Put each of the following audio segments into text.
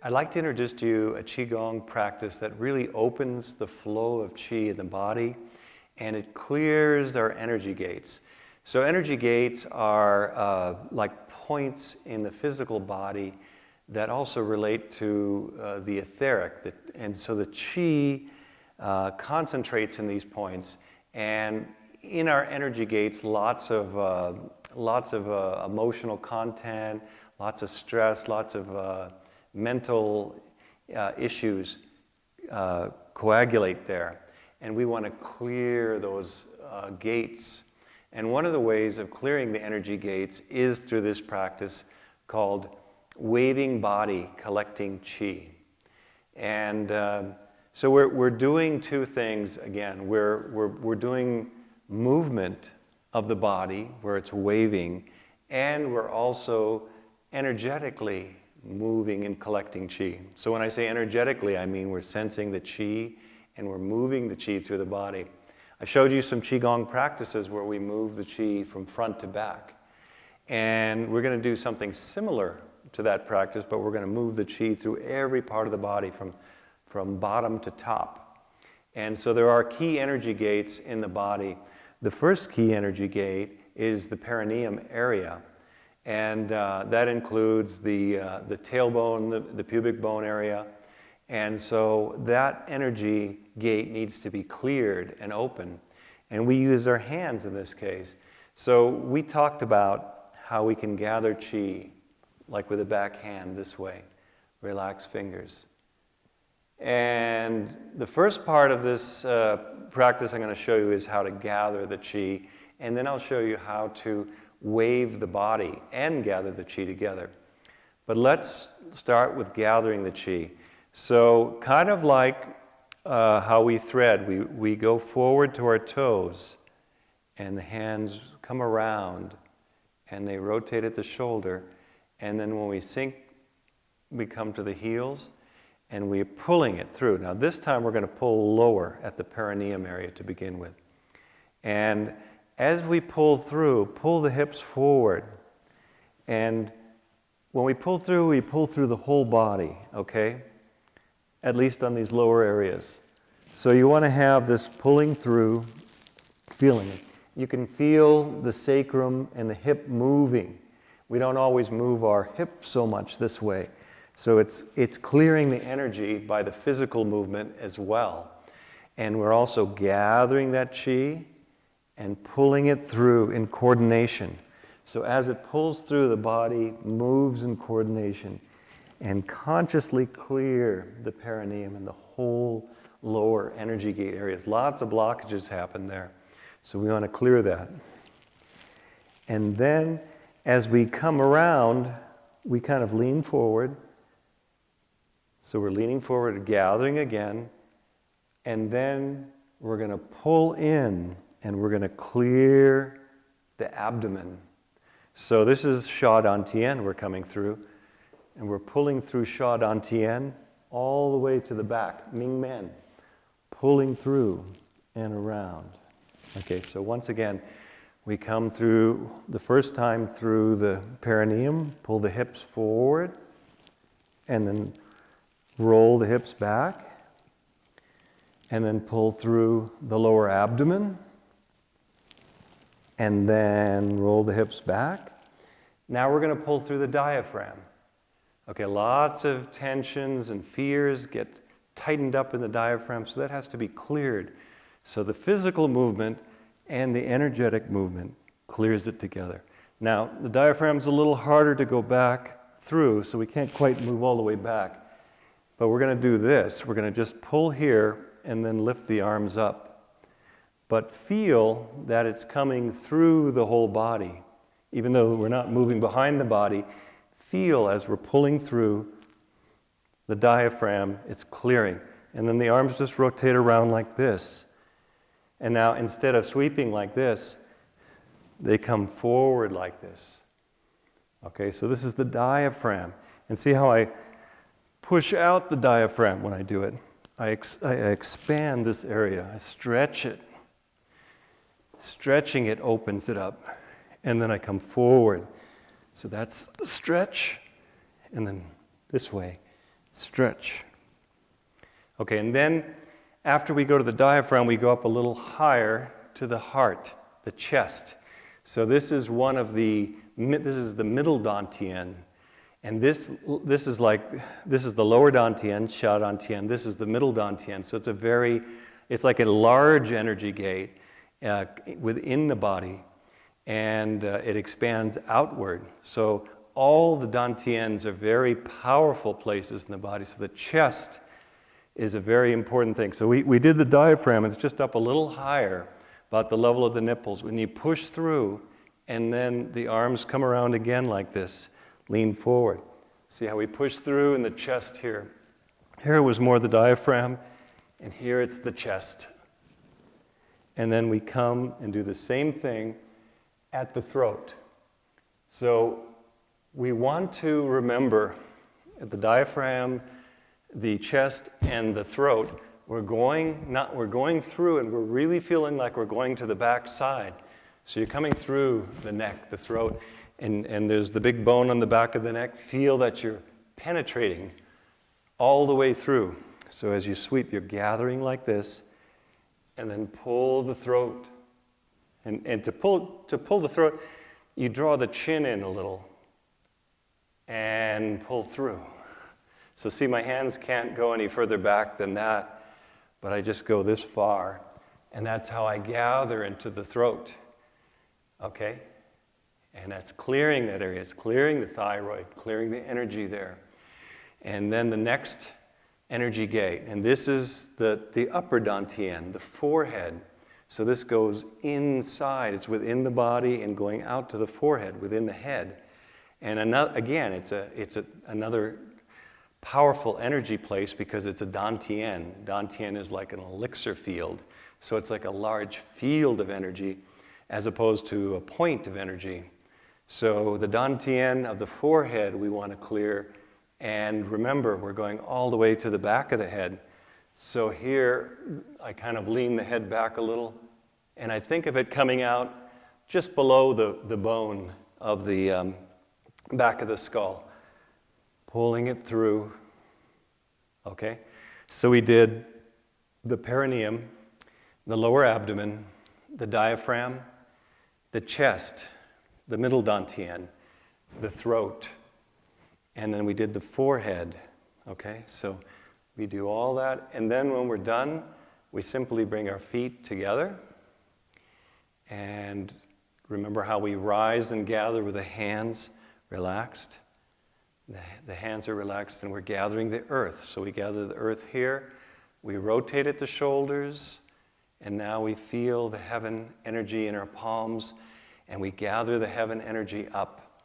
I'd like to introduce to you a Qigong practice that really opens the flow of Qi in the body, and it clears our energy gates. So energy gates are like points in the physical body that also relate to the etheric. And so the Qi concentrates in these points, and in our energy gates, lots of emotional content, lots of stress, lots of mental issues coagulate there. And we want to clear those gates. And one of the ways of clearing the energy gates is through this practice called waving body, collecting Qi. And so we're doing two things again. We're doing movement of the body where it's waving, and we're also energetically moving and collecting Qi. So when I say energetically, I mean we're sensing the Qi and we're moving the Qi through the body. I showed you some Qigong practices where we move the Qi from front to back. And we're going to do something similar to that practice, but we're going to move the Qi through every part of the body from bottom to top. And so there are key energy gates in the body. The first key energy gate is the perineum area. And that includes the tailbone, the pubic bone area. And so that energy gate needs to be cleared and open. And we use our hands in this case. So we talked about how we can gather Qi, like with a back hand this way. Relax fingers. And the first part of this practice I'm going to show you is how to gather the Qi. And then I'll show you how to wave the body and gather the Qi together. But let's start with gathering the Qi. So kind of like how we thread, we go forward to our toes, and the hands come around, and they rotate at the shoulder, and then when we sink, we come to the heels, and we're pulling it through. Now this time we're going to pull lower at the perineum area to begin with. And as we pull through, pull the hips forward. And when we pull through the whole body, okay? At least on these lower areas. So you want to have this pulling through, feeling it. You can feel the sacrum and the hip moving. We don't always move our hip so much this way. So it's clearing the energy by the physical movement as well. And we're also gathering that Qi and pulling it through in coordination. So as it pulls through, the body moves in coordination and consciously clear the perineum and the whole lower energy gate areas. Lots of blockages happen there. So we want to clear that. And then as we come around, we kind of lean forward. So we're leaning forward, gathering again, and then we're going to pull in and we're going to clear the abdomen. So this is Sha Dan Tien we're coming through. And we're pulling through Sha Dan Tien all the way to the back, Ming Men. Pulling through and around. Okay, so once again, we come through the first time through the perineum, pull the hips forward, and then roll the hips back, and then pull through the lower abdomen, and then roll the hips back. Now we're going to pull through the diaphragm. Okay, lots of tensions and fears get tightened up in the diaphragm, so that has to be cleared. So the physical movement and the energetic movement clears it together. Now, the diaphragm's a little harder to go back through, so we can't quite move all the way back. But we're going to do this. We're going to just pull here and then lift the arms up. But feel that it's coming through the whole body. Even though we're not moving behind the body, feel as we're pulling through the diaphragm, it's clearing. And then the arms just rotate around like this. And now instead of sweeping like this, they come forward like this. Okay, so this is the diaphragm. And see how I push out the diaphragm when I do it. I expand this area, I stretch it. Stretching it opens it up. And then I come forward. So that's stretch, and then this way. stretch. Okay, and then after we go to the diaphragm, we go up a little higher to the heart, the chest. So this is this is the middle dantian. And this is the lower dantian, sha dantian. This is the middle dantian. So it's like a large energy gate within the body, and it expands outward. So all the dantians are very powerful places in the body. So the chest is a very important thing. So we did the diaphragm. It's just up a little higher, about the level of the nipples. When you push through, and then the arms come around again like this. Lean forward. See how we push through in the chest here. Here was more the diaphragm, and here it's the chest. And then we come and do the same thing at the throat. So we want to remember at the diaphragm, the chest, and the throat, we're going through, and we're really feeling like we're going to the back side. So you're coming through the neck, the throat, and there's the big bone on the back of the neck. Feel that you're penetrating all the way through. So as you sweep, you're gathering like this, and then pull the throat. And to pull the throat, you draw the chin in a little and pull through. So see, my hands can't go any further back than that, but I just go this far, and that's how I gather into the throat. Okay? And that's clearing that area. It's clearing the thyroid, clearing the energy there. And then the next energy gate, and this is the upper dantian, the forehead. So this goes inside. It's within the body and going out to the forehead, within the head. And again, it's another powerful energy place because it's a dantian. Dantian is like an elixir field. So it's like a large field of energy as opposed to a point of energy. So the dantian of the forehead we want to clear, and remember, we're going all the way to the back of the head. So here, I kind of lean the head back a little, and I think of it coming out just below the bone of the back of the skull, pulling it through. Okay? So we did the perineum, the lower abdomen, the diaphragm, the chest, the middle dantian, the throat, and then we did the forehead. Okay, so we do all that, and then when we're done, we simply bring our feet together, and remember how we rise and gather with the hands relaxed. The hands are relaxed, and we're gathering the earth. So we gather the earth here, we rotate at the shoulders, and now we feel the heaven energy in our palms, and we gather the heaven energy up.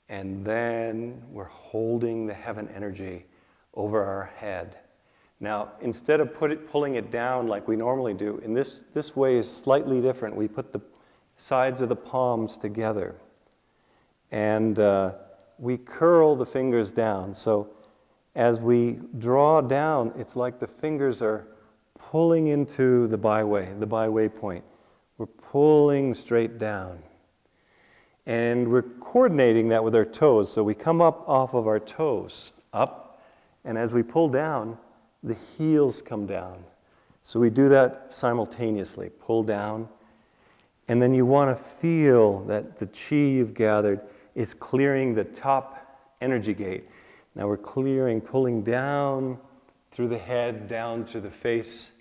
And then we're holding the heaven energy over our head. Now, instead of pulling it down like we normally do, and this way is slightly different. We put the sides of the palms together. And we curl the fingers down. So as we draw down, it's like the fingers are pulling into the byway point. We're pulling straight down. And we're coordinating that with our toes. So we come up off of our toes, up, and as we pull down, the heels come down. So we do that simultaneously, pull down. And then you want to feel that the chi you've gathered is clearing the top energy gate. Now we're pulling down through the head, down through the face,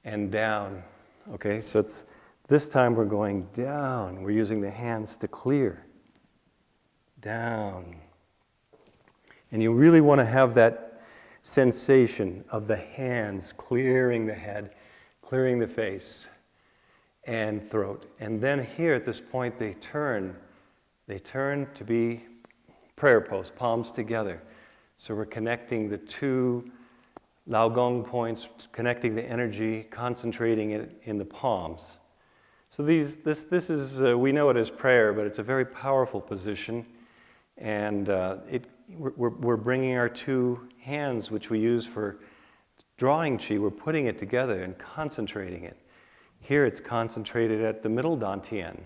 and down. Okay, so this time we're going down. We're using the hands to clear. Down. And you really want to have that sensation of the hands clearing the head, clearing the face and throat. And then here at this point they turn to be prayer pose, palms together. So we're connecting the two Lao Gong points, connecting the energy, concentrating it in the palms. So this is, we know it as prayer, but it's a very powerful position. And we're bringing our two hands, which we use for drawing chi, we're putting it together and concentrating it. Here it's concentrated at the middle dantian.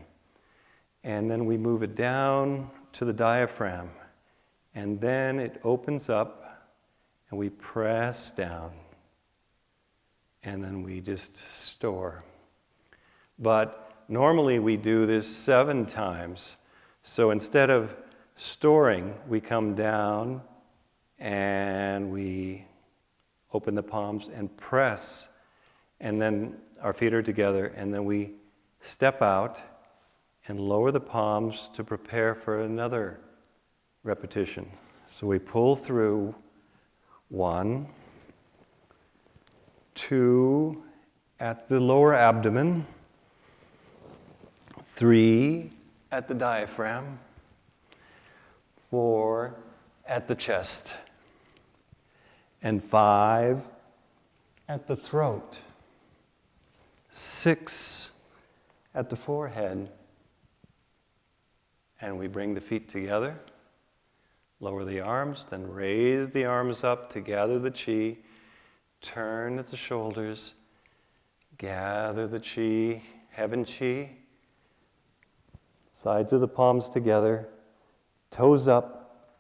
And then we move it down to the diaphragm. And then it opens up and we press down, and then we just store. But normally we do this 7 times. So instead of storing, we come down and we open the palms and press, and then our feet are together, and then we step out and lower the palms to prepare for another repetition. So we pull through 1, 2 at the lower abdomen, 3 at the diaphragm, 4 at the chest, and 5 at the throat, 6 at the forehead, and we bring the feet together, lower the arms, then raise the arms up to gather the chi, turn at the shoulders, gather the chi, heaven chi, sides of the palms together, toes up,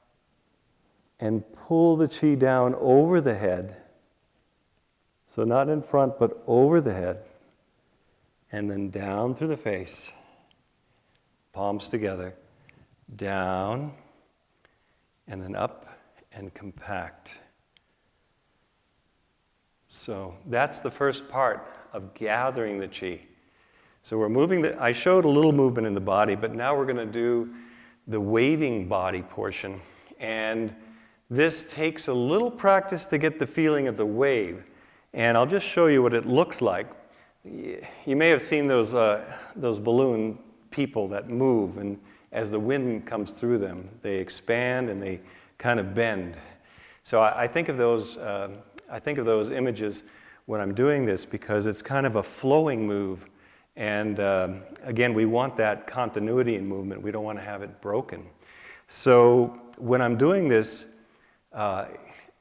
and pull the chi down over the head. So not in front, but over the head. And then down through the face. Palms together. Down, and then up and compact. So that's the first part of gathering the chi. So we're moving I showed a little movement in the body, but now we're going to do the waving body portion. And this takes a little practice to get the feeling of the wave. And I'll just show you what it looks like. You may have seen those balloon people that move, and as the wind comes through them, they expand and they kind of bend. So I think of those images when I'm doing this, because it's kind of a flowing move. And again, we want that continuity in movement. We don't want to have it broken. So when I'm doing this,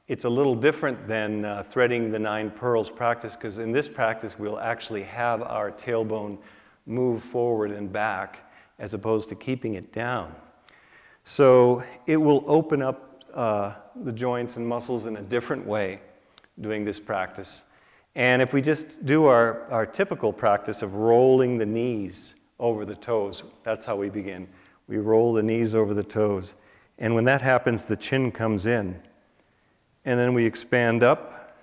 it's a little different than threading the 9 pearls practice, because in this practice we'll actually have our tailbone move forward and back as opposed to keeping it down. So it will open up the joints and muscles in a different way doing this practice. And if we just do our typical practice of rolling the knees over the toes, that's how we begin. We roll the knees over the toes. And when that happens, the chin comes in. And then we expand up,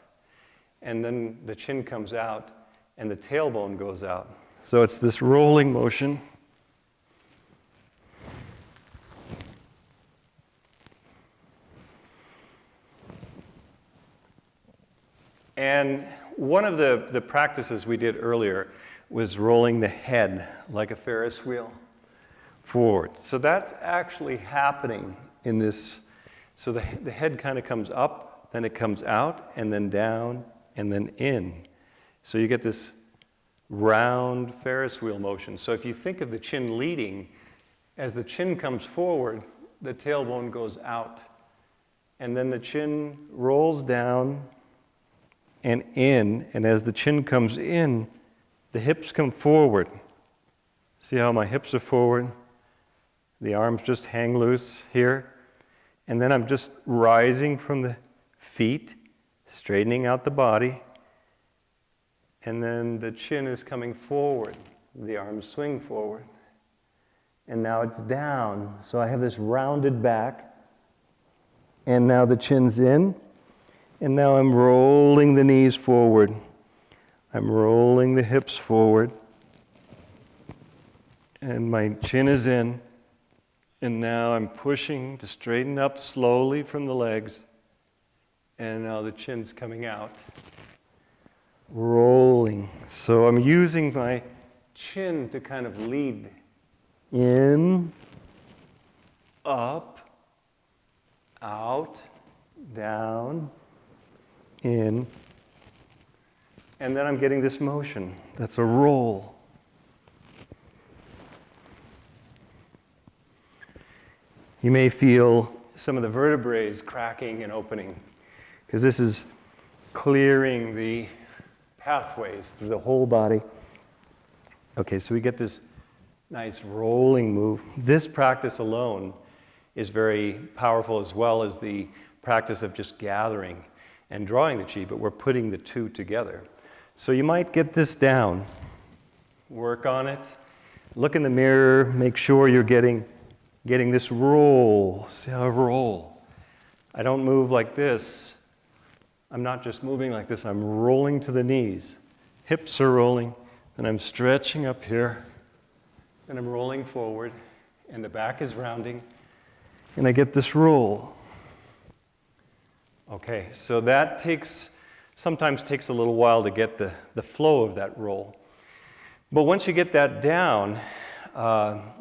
and then the chin comes out, and the tailbone goes out. So it's this rolling motion. And one of the practices we did earlier was rolling the head like a Ferris wheel forward. So that's actually happening in this. So the head kind of comes up, then it comes out, and then down, and then in. So you get this round Ferris wheel motion. So if you think of the chin leading, as the chin comes forward, the tailbone goes out. And then the chin rolls down and in, and as the chin comes in, the hips come forward. See how my hips are forward? The arms just hang loose here. And then I'm just rising from the feet, straightening out the body. And then the chin is coming forward. The arms swing forward. And now it's down. So I have this rounded back. And now the chin's in. And now I'm rolling the knees forward. I'm rolling the hips forward. And my chin is in. And now I'm pushing to straighten up slowly from the legs. And now the chin's coming out. Rolling. So I'm using my chin to kind of lead. In, up, out, down, in. And then I'm getting this motion. That's a roll. You may feel some of the vertebrae cracking and opening, because this is clearing the pathways through the whole body. Okay, so we get this nice rolling move. This practice alone is very powerful, as well as the practice of just gathering. and drawing the qi, but we're putting the two together. So you might get this down, work on it, look in the mirror, make sure you're getting this roll. See how I roll? I don't move like this. I'm not just moving like this, I'm rolling to the knees. Hips are rolling, and I'm stretching up here, and I'm rolling forward, and the back is rounding, and I get this roll. Okay, so that sometimes takes a little while to get the flow of that roll. But once you get that down,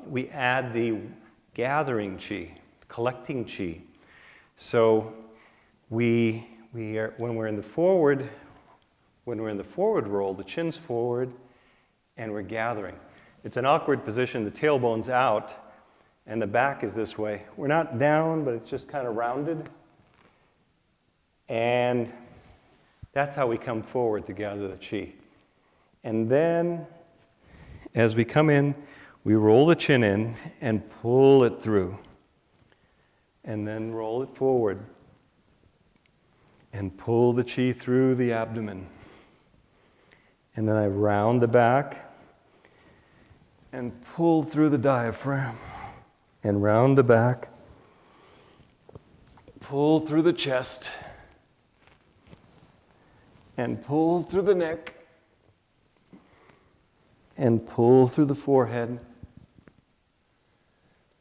we add the gathering qi, collecting qi. So we are, when we're in the forward roll, the chin's forward, and we're gathering. It's an awkward position, the tailbone's out, and the back is this way. We're not down, but it's just kind of rounded. And that's how we come forward to gather the qi. And then, as we come in, we roll the chin in and pull it through. And then roll it forward. And pull the qi through the abdomen. And then I round the back and pull through the diaphragm. And round the back, pull through the chest. And pull through the neck, and pull through the forehead.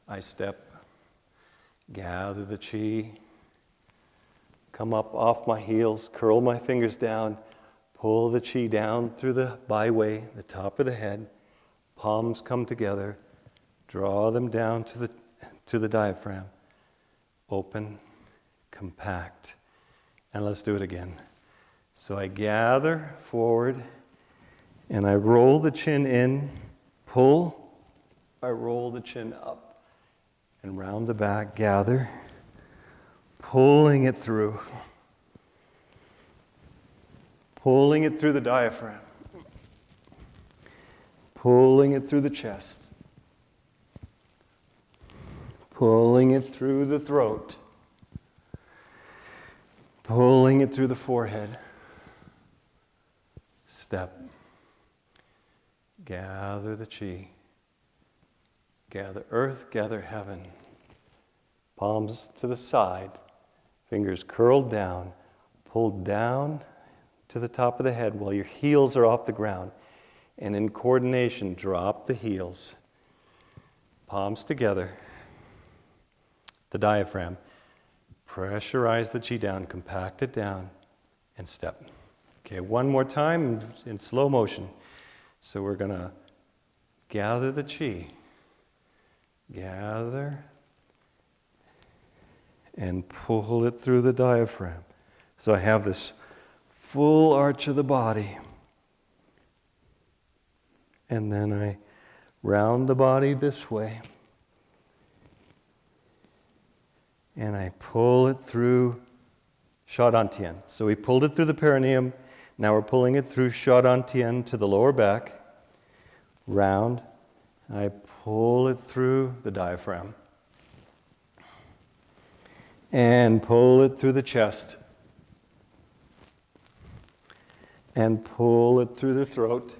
I step, gather the qi, come up off my heels, curl my fingers down, pull the qi down through the byway, the top of the head, palms come together, draw them down to the diaphragm, open, compact, and let's do it again. So I gather forward, and I roll the chin in, pull, I roll the chin up, and round the back, gather, pulling it through the diaphragm, pulling it through the chest, pulling it through the throat, pulling it through the forehead. Step. Gather the qi. Gather earth, gather heaven. Palms to the side, fingers curled down, pulled down to the top of the head while your heels are off the ground. And in coordination, drop the heels. Palms together. The diaphragm. Pressurize the qi down, compact it down, and step. Okay, one more time in slow motion. So we're going to gather the qi. Gather and pull it through the diaphragm. So I have this full arch of the body. And then I round the body this way. And I pull it through Shadantien. So we pulled it through the perineum. Now we're pulling it through Shadantien to the lower back. Round. I pull it through the diaphragm. And pull it through the chest. And pull it through the throat.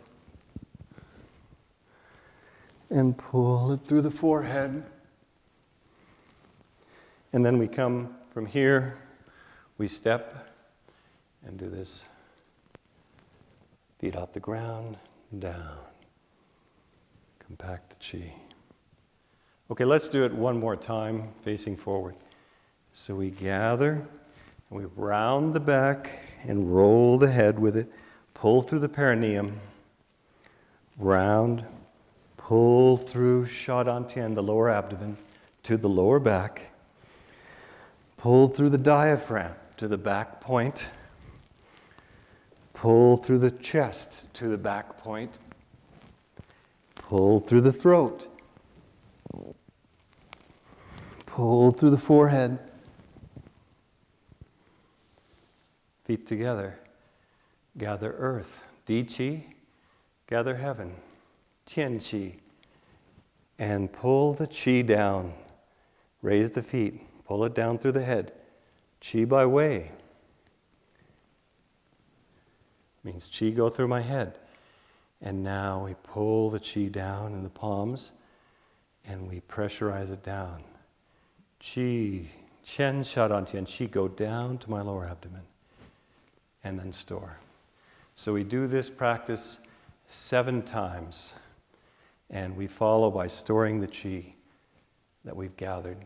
And pull it through the forehead. And then we come from here, we step and do this. Feet off the ground, down. Compact the qi. Okay, let's do it one more time, facing forward. So we gather, and we round the back and roll the head with it. Pull through the perineum. Round, pull through Shadantien, the lower abdomen, to the lower back. Pull through the diaphragm to the back point. Pull through the chest to the back point. Pull through the throat. Pull through the forehead. Feet together. Gather earth. Di qi. Gather heaven. Tian qi. And pull the qi down. Raise the feet. Pull it down through the head. Qi by way. Means qi go through my head. And now we pull the qi down in the palms and we pressurize it down. Qi, qian shadan tian, qi go down to my lower abdomen. And then store. So we do this practice 7 times. And we follow by storing the qi that we've gathered.